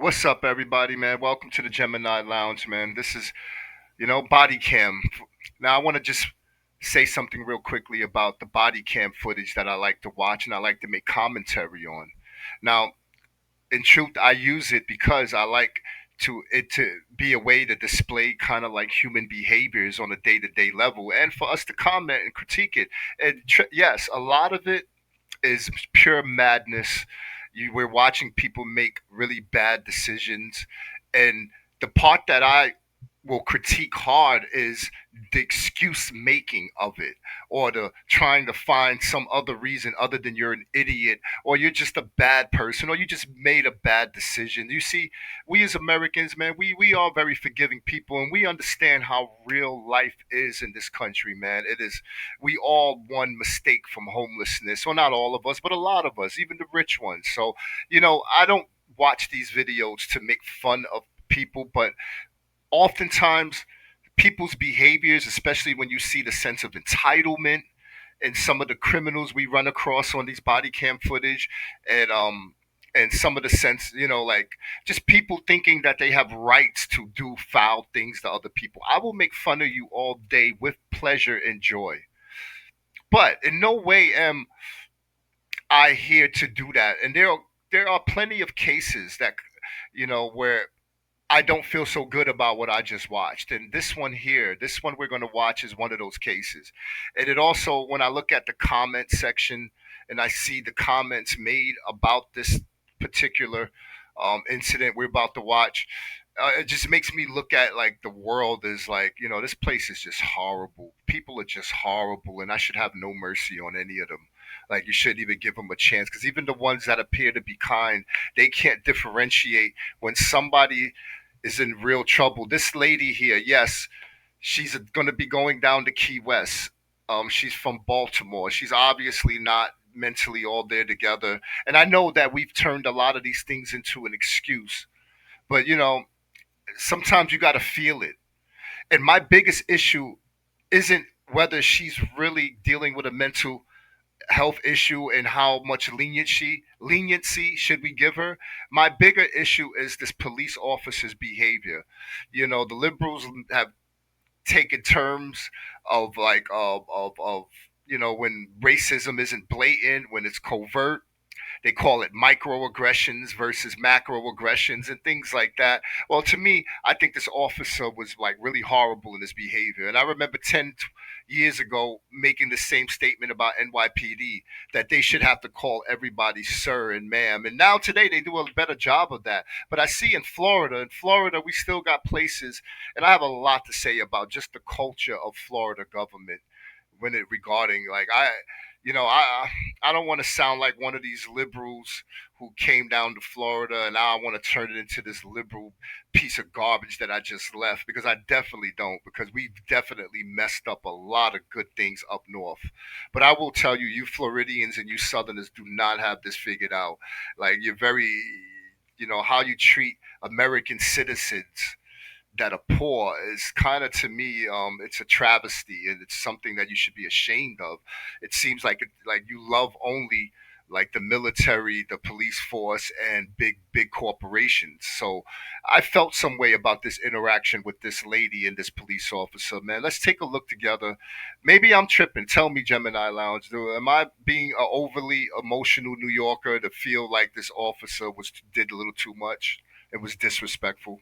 What's up, everybody, man? Welcome to the Gemini Lounge, man. This is, body cam. Now, I want to just say something real quickly about the body cam footage that I like to watch and I like to make commentary on. Now, in truth, I use it because I like to be a way to display kind of like human behaviors on a day-to-day level, and for us to comment and critique it. And yes, a lot of it is pure madness. We're watching people make really bad decisions, and the part that I will critique hard is the excuse making of it, or the trying to find some other reason other than you're an idiot, or you're just a bad person, or you just made a bad decision. You see, we as Americans, man, we are very forgiving people, and we understand how real life is in this country, man. It is, we all one mistake from homelessness. Well, not all of us, but a lot of us, even the rich ones. So, I don't watch these videos to make fun of people, but oftentimes people's behaviors, especially when you see the sense of entitlement and some of the criminals we run across on these body cam footage, and some of the sense, like just people thinking that they have rights to do foul things to other people. I will make fun of you all day with pleasure and joy. But in no way am I here to do that. And there are plenty of cases that where I don't feel so good about what I just watched. And this one here, this one we're going to watch is one of those cases. And it also, when I look at the comment section and I see the comments made about this particular incident we're about to watch, it just makes me look at like the world is like, this place is just horrible. People are just horrible, and I should have no mercy on any of them. Like, you shouldn't even give them a chance, because even the ones that appear to be kind, they can't differentiate when somebody is in real trouble. This lady here, yes, she's going to be going down to Key West. She's from Baltimore. She's obviously not mentally all there together. And I know that we've turned a lot of these things into an excuse, but sometimes you got to feel it. And my biggest issue isn't whether she's really dealing with a mental health issue and how much leniency should we give her. My bigger issue is this police officer's behavior. The liberals have taken terms of like of when racism isn't blatant, when it's covert, they call it microaggressions versus macroaggressions and things like that. Well, to me, I think this officer was like really horrible in his behavior. And I remember 10 years ago making the same statement about NYPD, that they should have to call everybody sir and ma'am. And now today they do a better job of that. But I see in Florida, we still got places, and I have a lot to say about just the culture of Florida government when it regarding like you know I I don't want to sound like one of these liberals who came down to Florida and now I want to turn it into this liberal piece of garbage that I just left, because I definitely don't, because we've definitely messed up a lot of good things up north. But I will tell you, you Floridians and you Southerners do not have this figured out. Like, you're very, how you treat American citizens that are poor is kind of, to me, it's a travesty, and it's something that you should be ashamed of. It seems like you love only like the military, the police force, and big corporations. So I felt some way about this interaction with this lady and this police officer. Man, let's take a look together. Maybe I'm tripping. Tell me, Gemini Lounge. Am I being an overly emotional New Yorker to feel like this officer was did a little too much? It was disrespectful.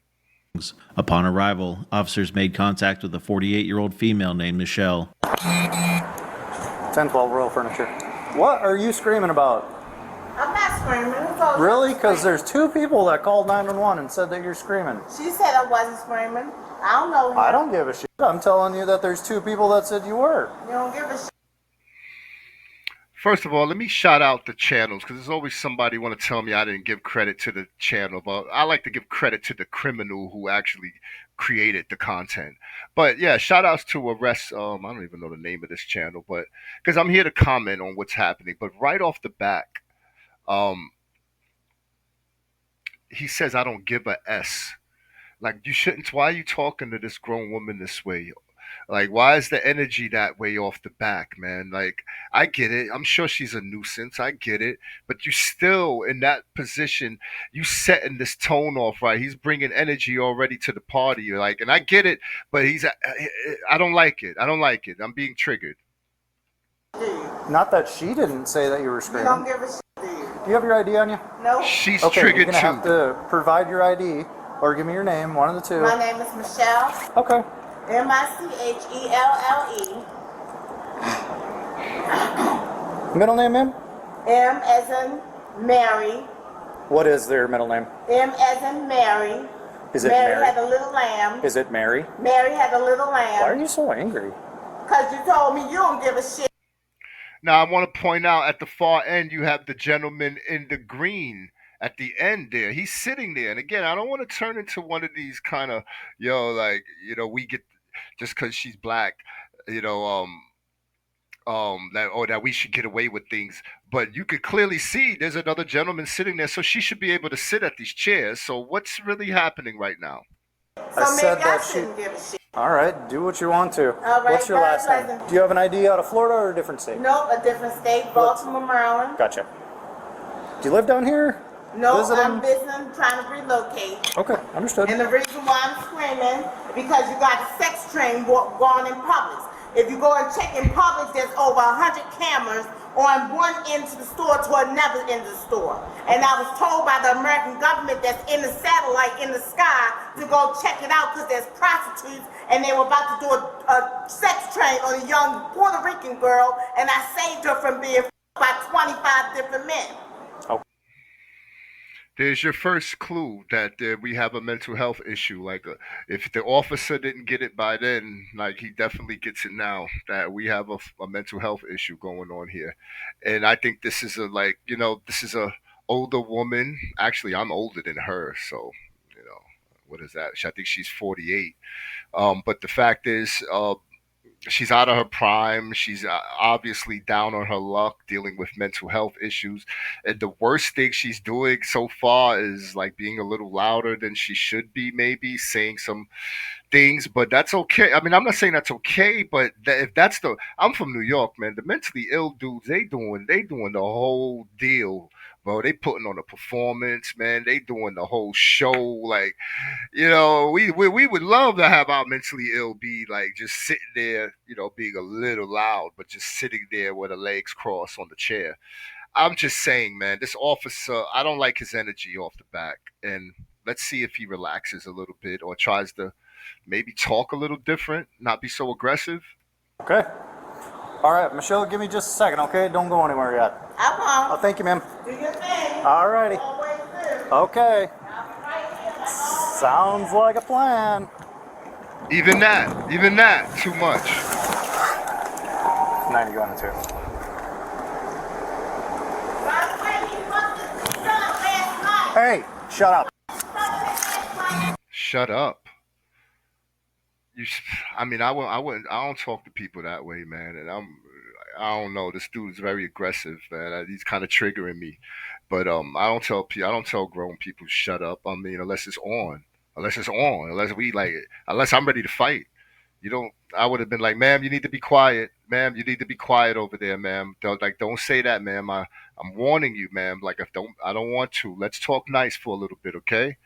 Upon arrival, officers made contact with a 48-year-old female named Michelle. 1012 Royal Furniture. What are you screaming about? I'm not screaming. Who told you Really? I was Because screaming? there's two people that called 911 and said that you're screaming. She said I wasn't screaming. I don't know. I don't give a shit. I'm telling you that there's two people that said you were. You don't give a shit. First of all, let me shout out the channels, because there's always somebody want to tell me I didn't give credit to the channel, but I like to give credit to the criminal who actually created the content. But yeah, shout outs to Arrest. I don't even know the name of this channel, but because I'm here to comment on what's happening. But right off the back, um, he says I don't give a s. Like, you shouldn't. Why are you talking to this grown woman this way? Like, why is the energy that way off the back, man? Like, I get it. I'm sure she's a nuisance. I get it. But you still in that position. You setting this tone off right. He's bringing energy already to the party. Like, and I get it. But I don't like it. I don't like it. I'm being triggered. Do you? Not that she didn't say that you were You don't screaming. give a shit, do you? Do you have your ID on you? No. She's Okay, you're triggered gonna have too. to provide your ID or give me your name, one of the two. My name is Michelle. Okay. Michelle. Middle name, ma'am? M as in Mary. What is their middle name? M as in Mary. Is it Mary Mary? had a little lamb. Is it Mary? Mary had a little Why are lamb. you so angry? Because you told me you don't give a shit. Now, I want to point out at the far end, you have the gentleman in the green at the end there. He's sitting there. And again, I don't want to turn into one of these kind of, like, we get just because she's black, you know, that we should get away with things. But you could clearly see there's another gentleman sitting there. So she should be able to sit at these chairs. So what's really happening right now? So said maybe I that she- shouldn't give a shit. All right, do what you want to. All right, What's your last very name? pleasant. Do you have an ID out of Florida or a different state? Nope, a different state, Baltimore, Maryland. Gotcha. Do you live down here? No, Visiting? I'm visiting, trying to relocate. Okay, understood. And the reason why I'm screaming is because you got a sex train going in Publix. If you go and check in Publix, there's over 100 cameras on one end of the store to another end of the store. And I was told by the American government that's in the satellite in the sky to go check it out because there's prostitutes and they were about to do a sex train on a young Puerto Rican girl and I saved her from being by 25 different men. There's your first clue that we have a mental health issue. Like, if the officer didn't get it by then, like, he definitely gets it now. That we have a mental health issue going on here, and I think this is this is a older woman. Actually, I'm older than her, so what is that? I think she's 48. But the fact is, she's out of her prime. She's obviously down on her luck, dealing with mental health issues. And the worst thing she's doing so far is like being a little louder than she should be, maybe saying some things, but that's okay. I mean, I'm not saying that's okay, but if that's I'm from New York, man. The mentally ill dudes, they doing the whole deal, bro. They putting on a performance, man. They doing the whole show, like, we would love to have our mentally ill be like just sitting there, being a little loud, but just sitting there with her legs crossed on the chair. I'm just saying, man, this officer, I don't like his energy off the back. And let's see if he relaxes a little bit or tries to maybe talk a little different, not be so aggressive. Okay. All right, Michelle, give me just a second, okay? Don't go anywhere yet. I Oh, won't. thank you, ma'am. Do your thing. All righty. Always do. Okay. I'll be right here. Like always. Sounds like a plan. Even that, too much. 90 going to 2. By the way, he must have done last night. Hey, shut up. Shut up. I mean, I wouldn't, I don't talk to people that way, man. And I don't know. This dude is very aggressive, man. He's kind of triggering me. But I don't tell grown people to shut up. I mean, unless I'm ready to fight. You don't. I would have been like, ma'am, you need to be quiet, ma'am. You need to be quiet over there, ma'am. Don't say that, ma'am. I'm warning you, ma'am. Like, I don't want to. Let's talk nice for a little bit, okay?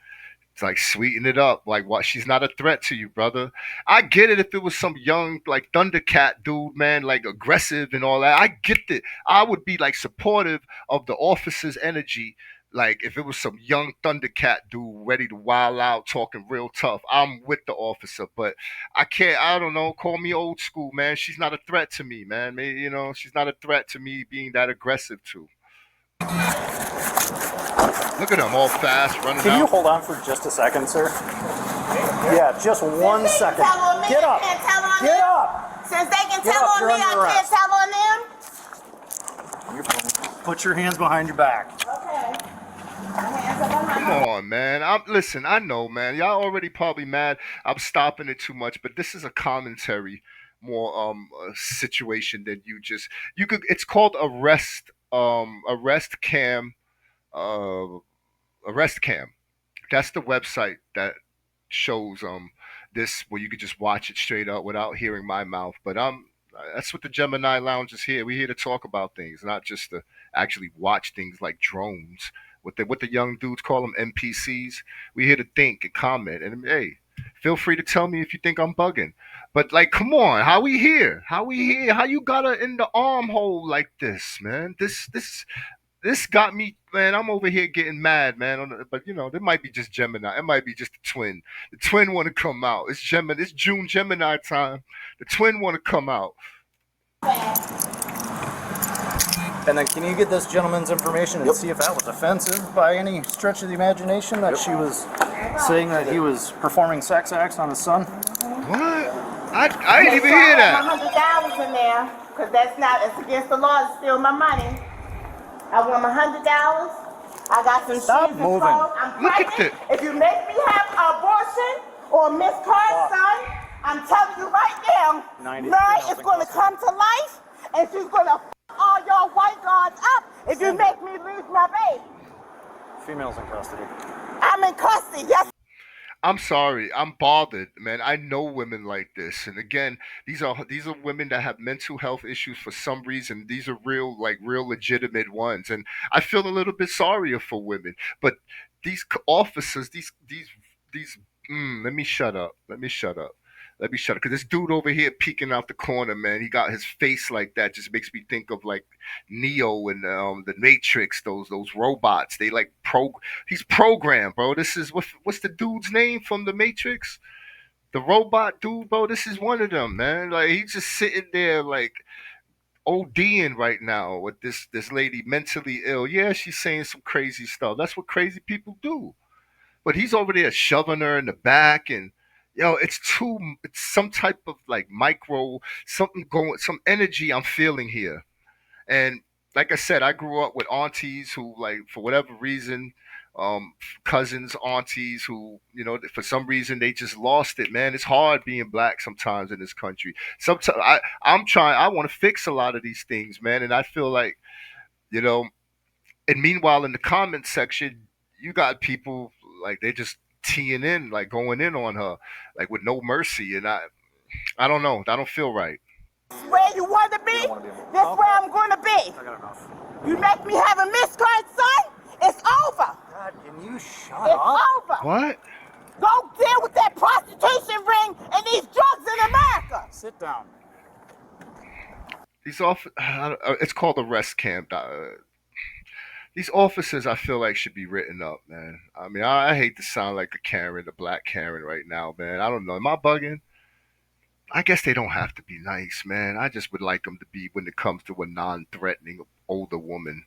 It's like sweeten it up. Like, what? She's not a threat to you, brother. I get it if it was some young like Thundercat dude, man, like aggressive and all that. I get it. I would be like supportive of the officer's energy. Like if it was some young Thundercat dude ready to wild out, talking real tough, I'm with the officer. But I can't. I don't know. Call me old school, man. She's not a threat to me, man. Maybe, she's not a threat to me being that aggressive too. Look at him, all fast, running Can you out. hold on for just a second, sir? Yeah, just 1 second. Tell on me, Get up. I can't tell on Get them. up. Since they can Get tell up, on you're me, under I can't arrest. tell on them. Put your hands behind your back. Okay. My hands are behind Come me. on, man. Listen. I know, man. Y'all already probably mad. I'm stopping it too much, but this is a commentary, more situation than you could. It's called arrest cam, uh, arrest cam. That's the website that shows this where you could just watch it straight up without hearing my mouth. But that's what the Gemini Lounge is here. We're here to talk about things, not just to actually watch things like drones. What the young dudes call them, NPCs. We're here to think and comment. And hey, feel free to tell me if you think I'm bugging. But like, come on, how we here? How we here? How you got her in the armhole like this, man? This got me, man. I'm over here getting mad, man. But there might be just Gemini. It might be just the twin. The twin want to come out. It's Gemini. It's June Gemini time. The twin want to come out. And then can you get this gentleman's information and see if that was offensive by any stretch of the imagination that she was saying that he was performing sex acts on his son? What? I didn't even hear that. $100 in there, because it's against the law to steal my money. I want my $100. I got some Stop shoes moving. and clothes. I'm Look at pregnant. this. If you make me have an abortion or a miscarriage, son, I'm telling you right now, 90 Mary is females going to come to life, and she's going to all your white guards up if you make me lose my baby. Females in custody. I'm in custody. Yes. I'm sorry. I'm bothered, man. I know women like this, and again, these are women that have mental health issues for some reason. These are real legitimate ones, and I feel a little bit sorrier for women. But these officers, these. Let me shut up. Let me shut up. Let me shut up. Because this dude over here peeking out the corner, man, he got his face like that. Just makes me think of like Neo and the Matrix. Those robots. They he's programmed, bro. This is what's the dude's name from the Matrix? The robot dude, bro. This is one of them, man. Like he's just sitting there like ODing right now with this lady mentally ill. Yeah, she's saying some crazy stuff. That's what crazy people do. But he's over there shoving her in the back and it's some type of like micro something going, some energy I'm feeling here. And like I said, I grew up with aunties who, like, for whatever reason, cousins, aunties who, for some reason they just lost it, man. It's hard being black sometimes in this country. Sometimes I want to fix a lot of these things, man. And I feel like, you know, and meanwhile in the comment section, you got people like they just teeing in, like going in on her, like with no mercy. And I don't know. I don't feel right. Where you want to be, that's where I'm going to be. I got enough. You make me have a miscarriage, son, it's over. God, can you shut It's up? over. What? Go deal with that prostitution ring and these drugs in America. Sit down. These it's called arrest camp. These officers, I feel like, should be written up, man. I mean, I hate to sound like a Karen, a black Karen right now, man. I don't know. Am I bugging? I guess they don't have to be nice, man. I just would like them to be, when it comes to a non-threatening older woman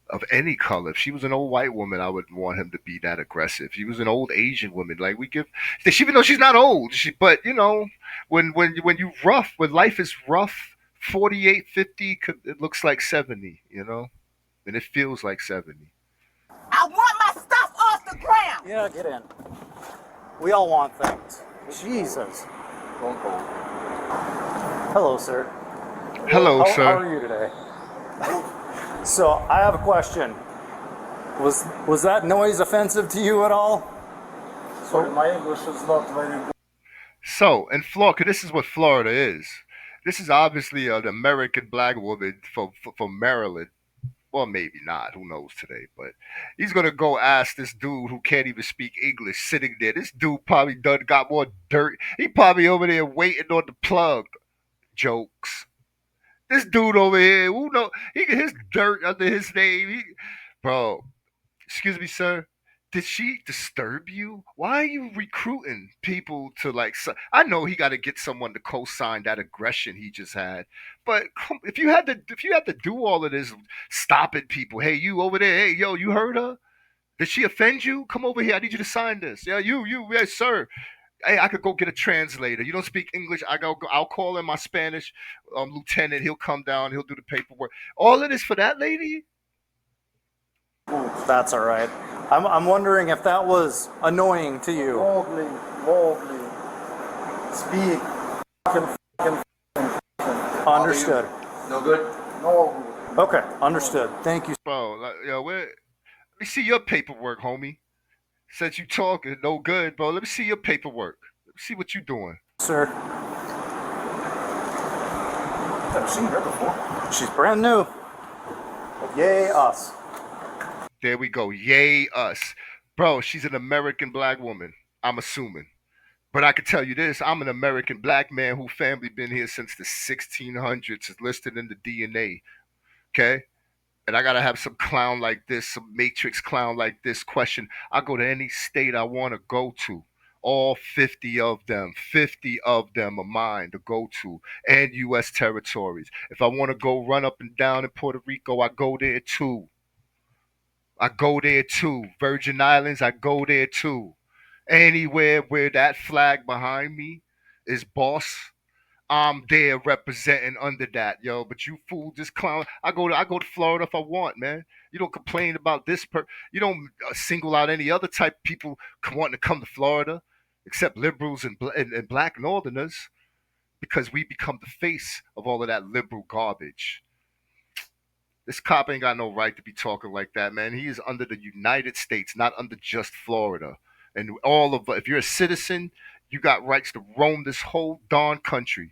of any color. If she was an old white woman, I would want him to be that aggressive. If she was an old Asian woman, like even though she's not old, but when when life is rough, 48, 50, it looks like 70, and it feels like 70. I want my stuff off the ground. Yeah, get in. We all want things. Jesus. Hello, sir. Hello, How sir. are you today? So, I have a question. Was that noise offensive to you at all? Sorry, my English is not very good. So, in Florida, this is what Florida is. This is obviously an American black woman from Maryland. Well, maybe not. Who knows today? But he's going to go ask this dude who can't even speak English sitting there. This dude probably got more dirt. He probably over there waiting on the plug. Jokes. This dude over here, who know? He get his dirt under his name. Bro, excuse me, sir. Did she disturb you? Why are you recruiting people to I know he got to get someone to co-sign that aggression he just had, but if you had to do all of this, stopping people. Hey, you over there. Hey, yo, you heard her? Did she offend you? Come over here. I need you to sign this. Yeah, yes, sir. Hey, I could go get a translator. You don't speak English. I'll call in my Spanish lieutenant. He'll come down. He'll do the paperwork. All of this for that lady? That's all right. I'm wondering if that was annoying to you. Mowgli. Speak. Understood. No good? No good. Okay, understood. Thank you. Bro, let me see your paperwork, homie. Since you talking no good, bro. Let me see your paperwork. See what you doing. Sir. I've seen her before. She's brand new. But yay, us. There we go. Yay, us. Bro, she's an American black woman, I'm assuming. But I can tell you this, I'm an American black man whose family been here since the 1600s. It's listed in the DNA. Okay? And I gotta have some clown like this, some matrix clown like this question. I go to any state I want to go to. All 50 of them. 50 of them are mine to go to. And U.S. territories. If I want to go run up and down in Puerto Rico, I go there too. I go there too. Virgin Islands, I go there too. Anywhere where that flag behind me is boss, I'm there representing under that, yo. But you fool, this clown. I go to Florida if I want, man. You don't complain about this You don't single out any other type of people wanting to come to Florida, except liberals and black Northerners, because we become the face of all of that liberal garbage. This cop ain't got no right to be talking like that, man. He is under the United States, not under just Florida. And if you're a citizen, you got rights to roam this whole darn country.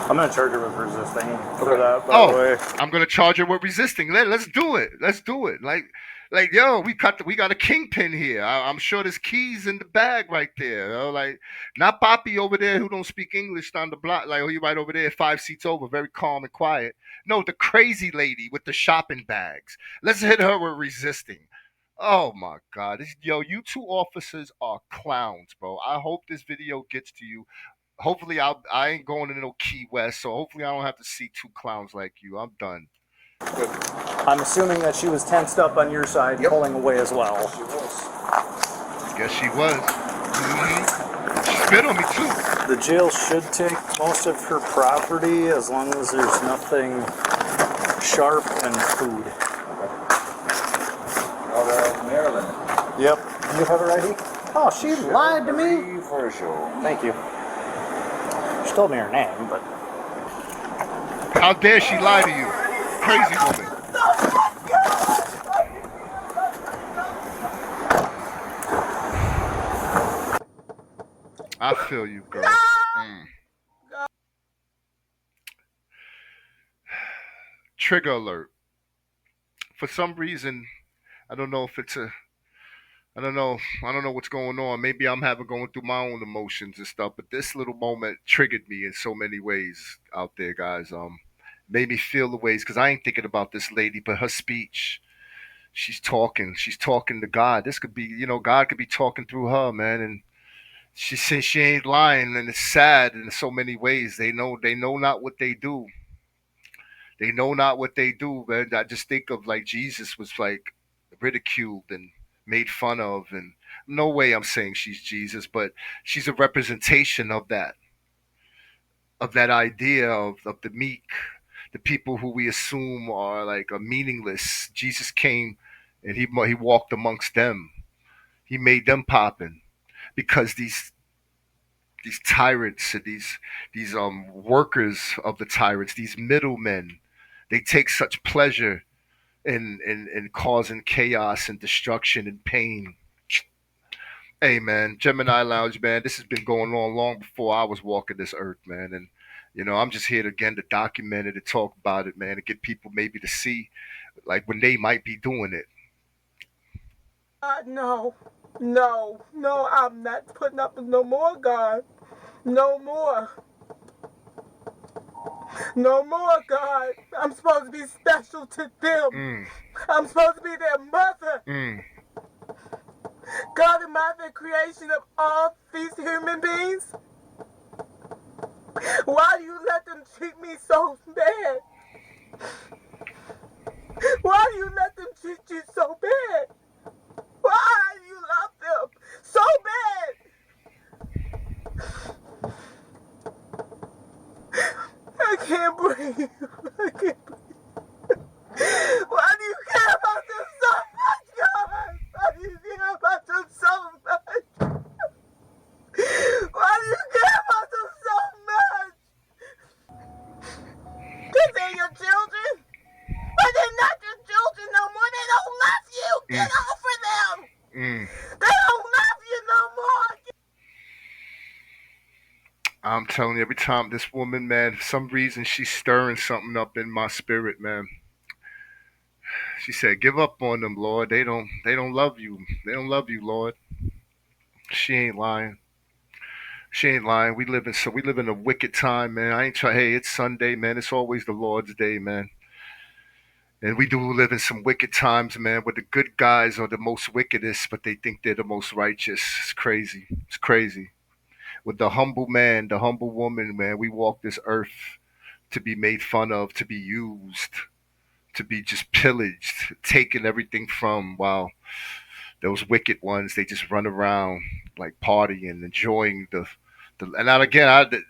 I'm gonna charge her with resisting for that, by the way. I'm gonna charge her with resisting. Let's do it. Let's do it. Like, yo, we got a kingpin here. I'm sure there's keys in the bag right there. Yo. Like, not Poppy over there who don't speak English on the block. Like, he right over there, 5 seats over, very calm and quiet. No, the crazy lady with the shopping bags. Let's hit her with resisting. Oh my God, yo, you two officers are clowns, bro. I hope this video gets to you. Hopefully, I ain't going to no Key West, so hopefully I don't have to see two clowns like you. I'm done. I'm assuming that she was tensed up on your side, pulling away as well. She was. Guess she was. She spit on me too. The jail should take most of her property as long as there's nothing sharp and food. Maryland. Yep. Do you have her ID? Oh, she lied to me. For sure. Thank you. She told me her name, but How dare she lie to you, crazy woman? I feel you, girl. Trigger alert. For some reason, I don't know if it's I don't know what's going on. Maybe I'm going through my own emotions and stuff, but this little moment triggered me in so many ways out there, guys. Made me feel the ways, because I ain't thinking about this lady, but her speech. She's talking to God. This could be, God could be talking through her, man. And she says she ain't lying, and it's sad in so many ways. They know not what they do. They know not what they do, man. I just think of like Jesus was like ridiculed and made fun of, and no way I'm saying she's Jesus, but she's a representation of that idea of the meek, the people who we assume are meaningless. Jesus came and he walked amongst them. He made them poppin', because these tyrants and these workers of the tyrants, these middlemen, they take such pleasure in causing chaos and destruction and pain. Hey man, Gemini Lounge, man, this has been going on long before I was walking this earth, man. And I'm just here to document it and talk about it, man, and get people maybe to see like when they might be doing it. No, I'm not putting up with no more, God. No more. No more, God. I'm supposed to be special to them. I'm supposed to be their mother. God, am I the creation of all these human beings? Why do you let them treat me so bad? Why do you let them treat you so bad? Why do you love them so bad? I can't breathe. I can't breathe. Why do you care about them so much, God? Why do you care about them so much? Why do you care about them so much? Because they're your children? But they're not your children no more. They don't love you. Get over them. They don't love I'm telling you, every time this woman, man, for some reason she's stirring something up in my spirit, man. She said, "Give up on them, Lord. They don't love you. They don't love you, Lord." She ain't lying. She ain't lying. We live in a wicked time, man. I ain't try. Hey, it's Sunday, man. It's always the Lord's day, man. And we do live in some wicked times, man, where the good guys are the most wickedest, but they think they're the most righteous. It's crazy. It's crazy. With the humble man, the humble woman, man, we walk this earth to be made fun of, to be used, to be just pillaged, taken everything from. While those wicked ones, they just run around like partying, enjoying the. And now again, this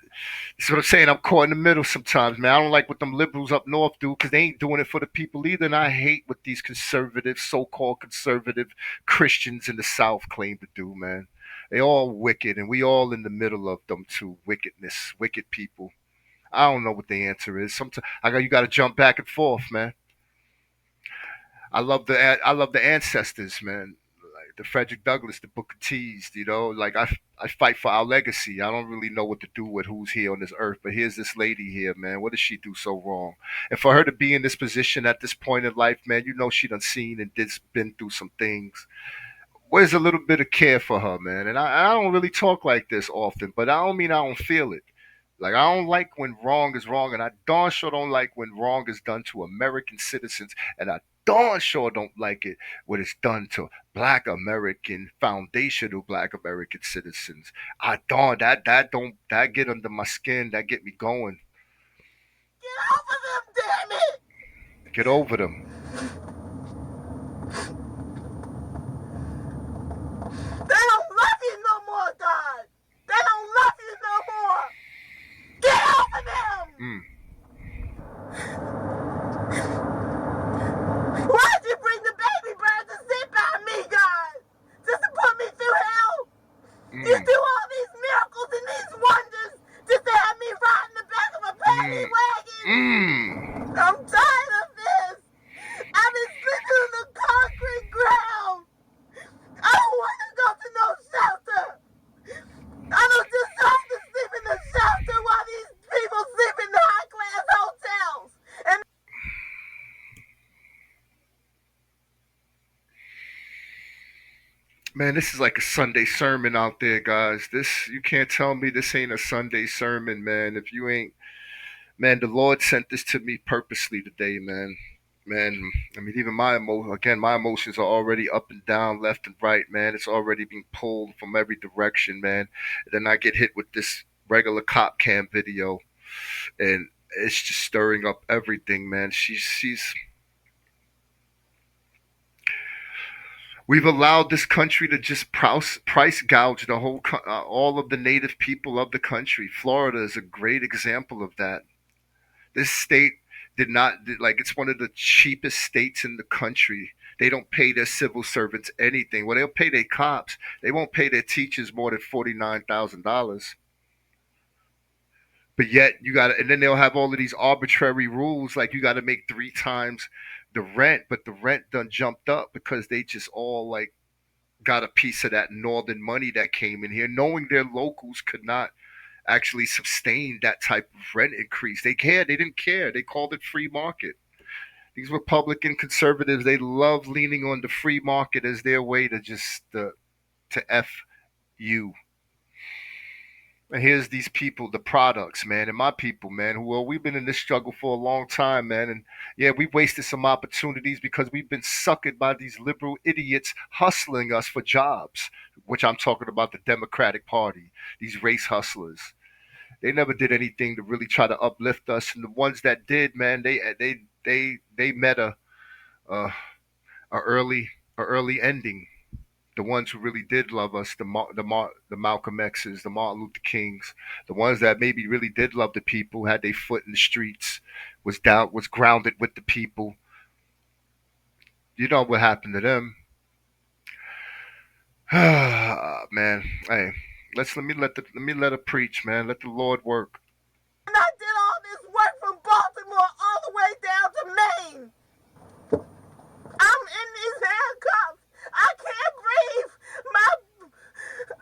is what I'm saying. I'm caught in the middle sometimes, man. I don't like what them liberals up north do because they ain't doing it for the people either. And I hate what these conservative, so-called conservative Christians in the South claim to do, man. They all wicked, and we all in the middle of them too. Wickedness, wicked people. I don't know what the answer is. Sometimes you got to jump back and forth, man. I love the ancestors, man. Like the Frederick Douglass, the Booker T's. Like I fight for our legacy. I don't really know what to do with who's here on this earth, but here's this lady here, man. What does she do so wrong? And for her to be in this position at this point in life, man, she done seen and been through some things. Where's a little bit of care for her, man? And I don't really talk like this often, but I don't mean I don't feel it. Like, I don't like when wrong is wrong, and I darn sure don't like when wrong is done to American citizens, and I darn sure don't like it when it's done to Black American, foundational Black American citizens. I darn that get under my skin, that get me going. Get over them, damn it! Get over them. They don't love you no more, God. They don't love you no more. Get over them! Why'd you bring the baby bird to sit by me, God? Just to put me through hell? You do all these miracles and these wonders just to have me ride in the back of a paddy wagon? I'm tired of this. I've been sleeping on the concrete ground. I don't want to go to no shelter. I don't deserve to sleep in the shelter while these people sleep in the high-class hotels. And Man, this is like a Sunday sermon out there, guys. You can't tell me this ain't a Sunday sermon, man. If you ain't, man, the Lord sent this to me purposely today, man. Man, I mean, even my emotions are already up and down, left and right, man. It's already being pulled from every direction, man. And then I get hit with this regular cop cam video, and it's just stirring up everything, man. She's We've allowed this country to just price gouge all of the native people of the country. Florida is a great example of that. This state like it's one of the cheapest states in the country. They don't pay their civil servants anything. Well, they'll pay their cops. They won't pay their teachers more than $49,000. But yet and then they'll have all of these arbitrary rules, like you got to make three times the rent, but the rent done jumped up because they just all like got a piece of that northern money that came in here, knowing their locals could not actually sustain that type of rent increase. They didn't care. They called it free market. These Republican conservatives, they love leaning on the free market as their way to just to F you. And here's these people, the products, man, and my people, man, we've been in this struggle for a long time, man. And yeah, we've wasted some opportunities because we've been suckered by these liberal idiots hustling us for jobs, which I'm talking about the Democratic Party, these race hustlers. They never did anything to really try to uplift us. And the ones that did, man, they met a early ending. The ones who really did love us, the Malcolm X's, the Martin Luther Kings, the ones that maybe really did love the people, had their foot in the streets, was grounded with the people. You know what happened to them, man. Hey, let me let her preach, man. Let the Lord work. I did all this work from Baltimore all the way down to Maine. I'm in these handcuffs. I can't breathe.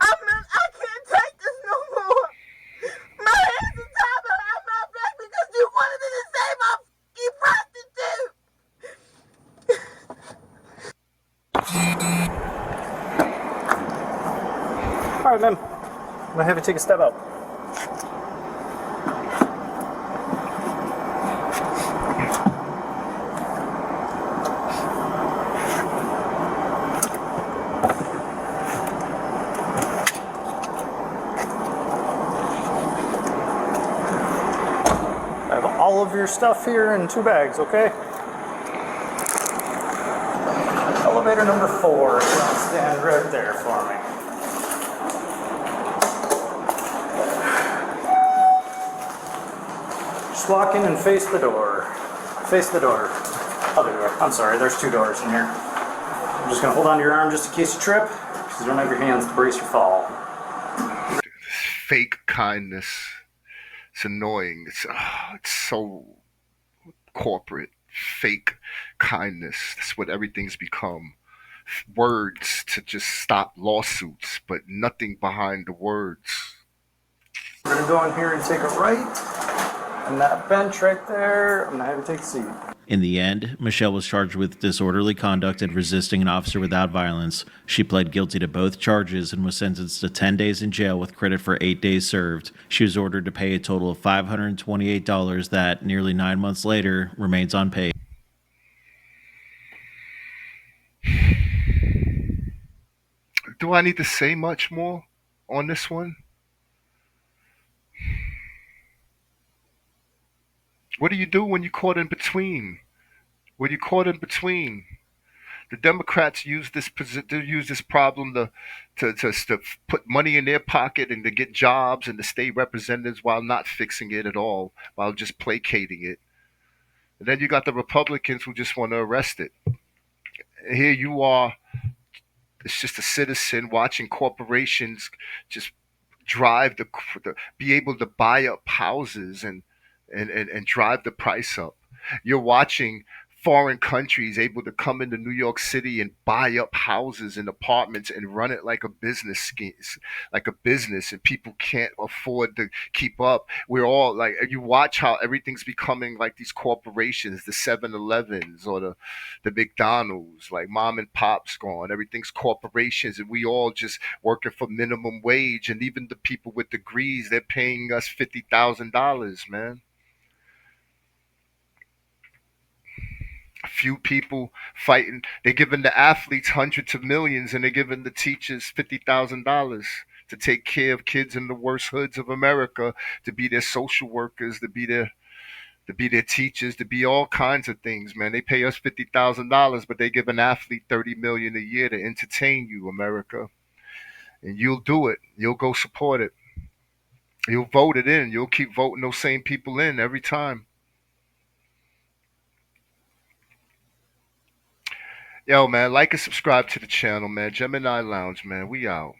I can't take this no more. My right, ma'am. I'm gonna have you take a step out. I have all of your stuff here in 2 bags, okay? Elevator number 4. Stand right there for me. Just walk in and face the door. Face the door. Other door. I'm sorry, there's 2 doors in here. I'm just gonna hold on to your arm just in case you trip, because you don't have your hands to brace your fall. Fake kindness. It's annoying. It's so corporate. Fake kindness. That's what everything's become. Words to just stop lawsuits, but nothing behind the words. We're gonna go in here and take a right. And that bench right there, I'm gonna have you take a seat. In the end, Michelle was charged with disorderly conduct and resisting an officer without violence. She pled guilty to both charges and was sentenced to 10 days in jail with credit for 8 days served. She was ordered to pay a total of $528 that, nearly 9 months later, remains unpaid. Do I need to say much more on this one? What do you do when you're caught in between? When you're caught in between, the Democrats use this problem to put money in their pocket and to get jobs and to state representatives while not fixing it at all, while just placating it. And then you got the Republicans who just want to arrest it. Here you are. It's just a citizen watching corporations just drive be able to buy up houses and drive the price up. You're watching foreign countries able to come into New York City and buy up houses and apartments and run it like a business scheme, like a business, and people can't afford to keep up. We're all like, you watch how everything's becoming like these corporations, the 7-Elevens or the McDonald's, like mom and pop's gone. Everything's corporations, and we all just working for minimum wage. And even the people with degrees, they're paying us $50,000, man. A few people fighting. They're giving the athletes hundreds of millions, and they're giving the teachers $50,000 to take care of kids in the worst hoods of America, to be their social workers, to be their teachers, to be all kinds of things, man. They pay us $50,000, but they give an athlete $30 million a year to entertain you, America. And you'll do it. You'll go support it. You'll vote it in. You'll keep voting those same people in every time. Yo, man, like and subscribe to the channel, man. Gemini Lounge, man. We out.